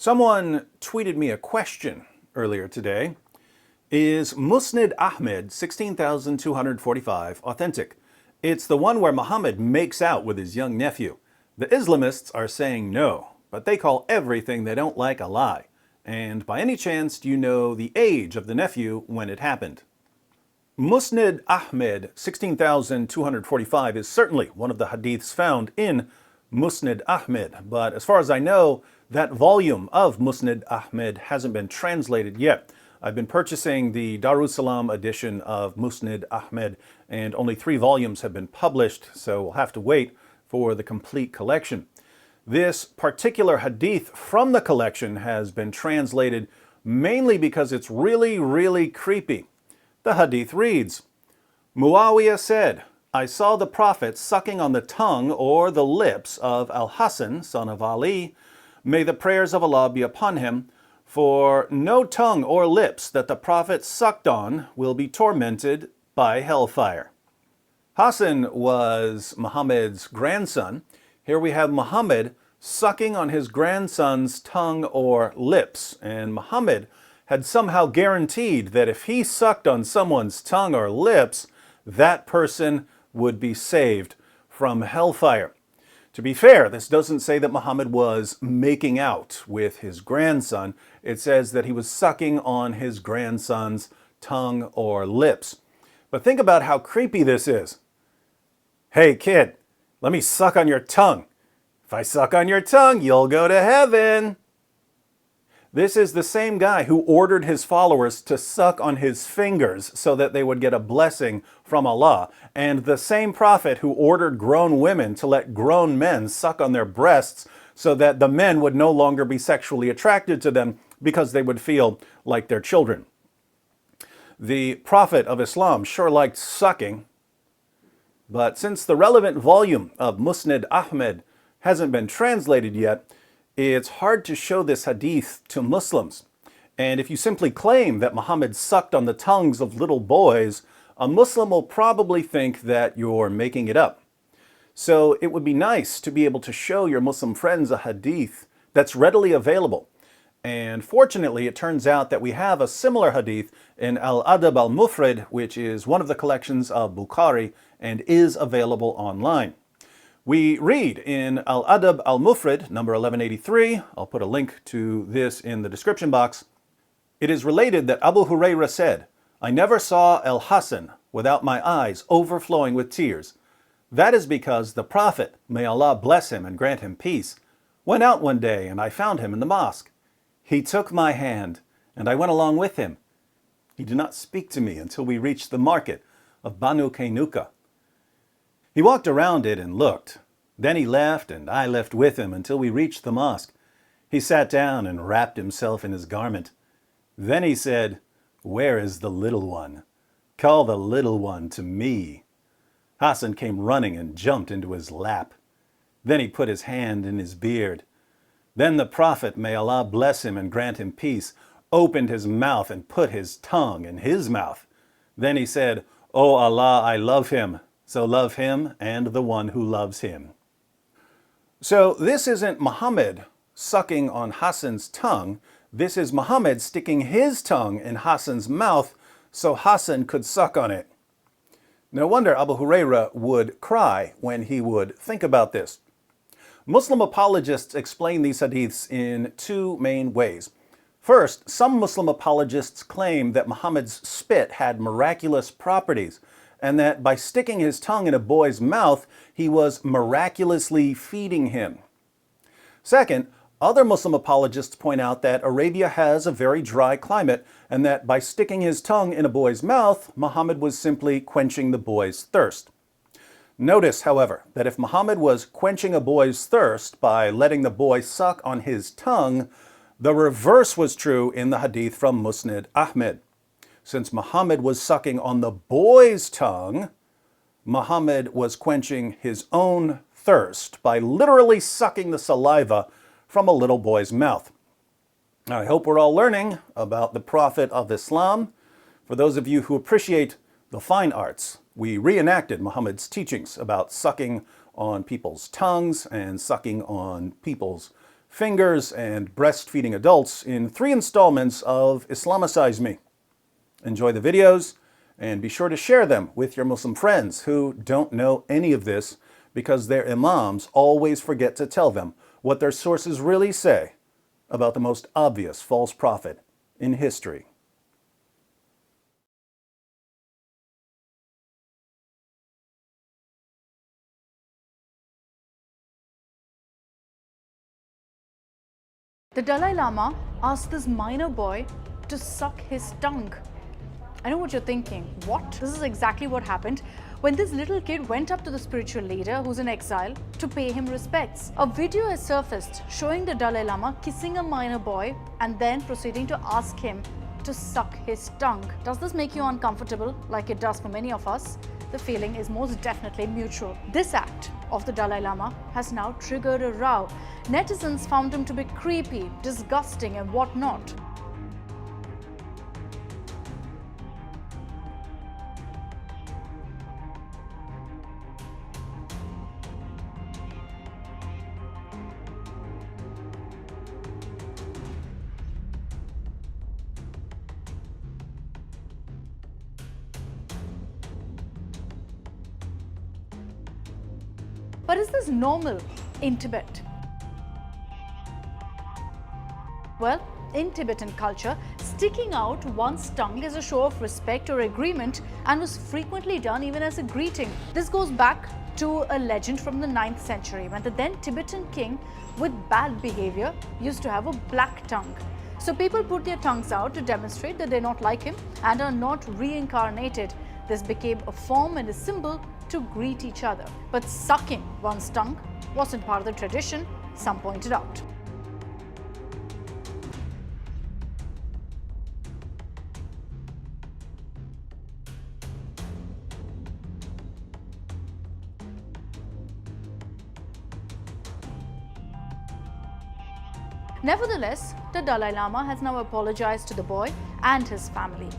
Someone tweeted me a question earlier today. Is Musnad Ahmed 16,245 authentic? It's the one where Muhammad makes out with his young nephew. The Islamists are saying no, but they call everything they don't like a lie. And by any chance, do you know the age of the nephew when it happened? Musnad Ahmed 16,245 is certainly one of the hadiths found in Musnad Ahmed, but as far as I know, that volume of Musnad Ahmed hasn't been translated yet. I've been purchasing the Darussalam edition of Musnad Ahmed, and only 3 volumes have been published, so we'll have to wait for the complete collection. This particular hadith from the collection has been translated mainly because it's really creepy. The hadith reads, Muawiyah said, I saw the Prophet sucking on the tongue or the lips of Al-Hasan, son of Ali. May the prayers of Allah be upon him, for no tongue or lips that the Prophet sucked on will be tormented by hellfire. Hassan was Muhammad's grandson. Here we have Muhammad sucking on his grandson's tongue or lips, and Muhammad had somehow guaranteed that if he sucked on someone's tongue or lips, that person would be saved from hellfire. To be fair, this doesn't say that Muhammad was making out with his grandson. It says that he was sucking on his grandson's tongue or lips. But think about how creepy this is. Hey kid, let me suck on your tongue. If I suck on your tongue, you'll go to heaven. This is the same guy who ordered his followers to suck on his fingers so that they would get a blessing from Allah, and the same prophet who ordered grown women to let grown men suck on their breasts so that the men would no longer be sexually attracted to them because they would feel like their children. The prophet of Islam sure liked sucking, but since the relevant volume of Musnad Ahmed hasn't been translated yet, it's hard to show this hadith to Muslims. And if you simply claim that Muhammad sucked on the tongues of little boys, a Muslim will probably think that you're making it up. So it would be nice to be able to show your Muslim friends a hadith that's readily available. And fortunately, it turns out that we have a similar hadith in Al-Adab al-Mufrad, which is one of the collections of Bukhari and is available online. We read in Al-Adab al-Mufrad, number 1183, I'll put a link to this in the description box. It is related that Abu Hurairah said, I never saw Al-Hasan without my eyes overflowing with tears. That is because the Prophet, may Allah bless him and grant him peace, went out one day and I found him in the mosque. He took my hand and I went along with him. He did not speak to me until we reached the market of Banu Kainuka. He walked around it and looked. Then he left, and I left with him until we reached the mosque. He sat down and wrapped himself in his garment. Then he said, Where is the little one? Call the little one to me. Hassan came running and jumped into his lap. Then he put his hand in his beard. Then the Prophet, may Allah bless him and grant him peace, opened his mouth and put his tongue in his mouth. Then he said, O Allah, I love him. So love him and the one who loves him. So this isn't Muhammad sucking on Hassan's tongue. This is Muhammad sticking his tongue in Hassan's mouth so Hassan could suck on it. No wonder Abu Hurairah would cry when he would think about this. Muslim apologists explain these hadiths in 2 main ways. First, some Muslim apologists claim that Muhammad's spit had miraculous properties, and that by sticking his tongue in a boy's mouth, he was miraculously feeding him. Second, other Muslim apologists point out that Arabia has a very dry climate, and that by sticking his tongue in a boy's mouth, Muhammad was simply quenching the boy's thirst. Notice, however, that if Muhammad was quenching a boy's thirst by letting the boy suck on his tongue, the reverse was true in the hadith from Musnad Ahmed. Since Muhammad was sucking on the boy's tongue, Muhammad was quenching his own thirst by literally sucking the saliva from a little boy's mouth. I hope we're all learning about the Prophet of Islam. For those of you who appreciate the fine arts, we reenacted Muhammad's teachings about sucking on people's tongues and sucking on people's fingers, and breastfeeding adults in 3 installments of Islamicize Me. Enjoy the videos, and be sure to share them with your Muslim friends who don't know any of this because their imams always forget to tell them what their sources really say about the most obvious false prophet in history. The Dalai Lama asked this minor boy to suck his tongue. I know what you're thinking. What? This is exactly what happened when this little kid went up to the spiritual leader who's in exile to pay him respects. A video has surfaced showing the Dalai Lama kissing a minor boy and then proceeding to ask him to suck his tongue. Does this make you uncomfortable like it does for many of us? The feeling is most definitely mutual. This act of the Dalai Lama has now triggered a row. Netizens found him to be creepy, disgusting and whatnot. But is this normal in Tibet? Well, in Tibetan culture, sticking out one's tongue is a show of respect or agreement and was frequently done even as a greeting. This goes back to a legend from the 9th century when the then Tibetan king with bad behavior used to have a black tongue. So people put their tongues out to demonstrate that they're not like him and are not reincarnated. This became a form and a symbol to greet each other. But sucking one's tongue wasn't part of the tradition, some pointed out. Nevertheless, the Dalai Lama has now apologized to the boy and his family.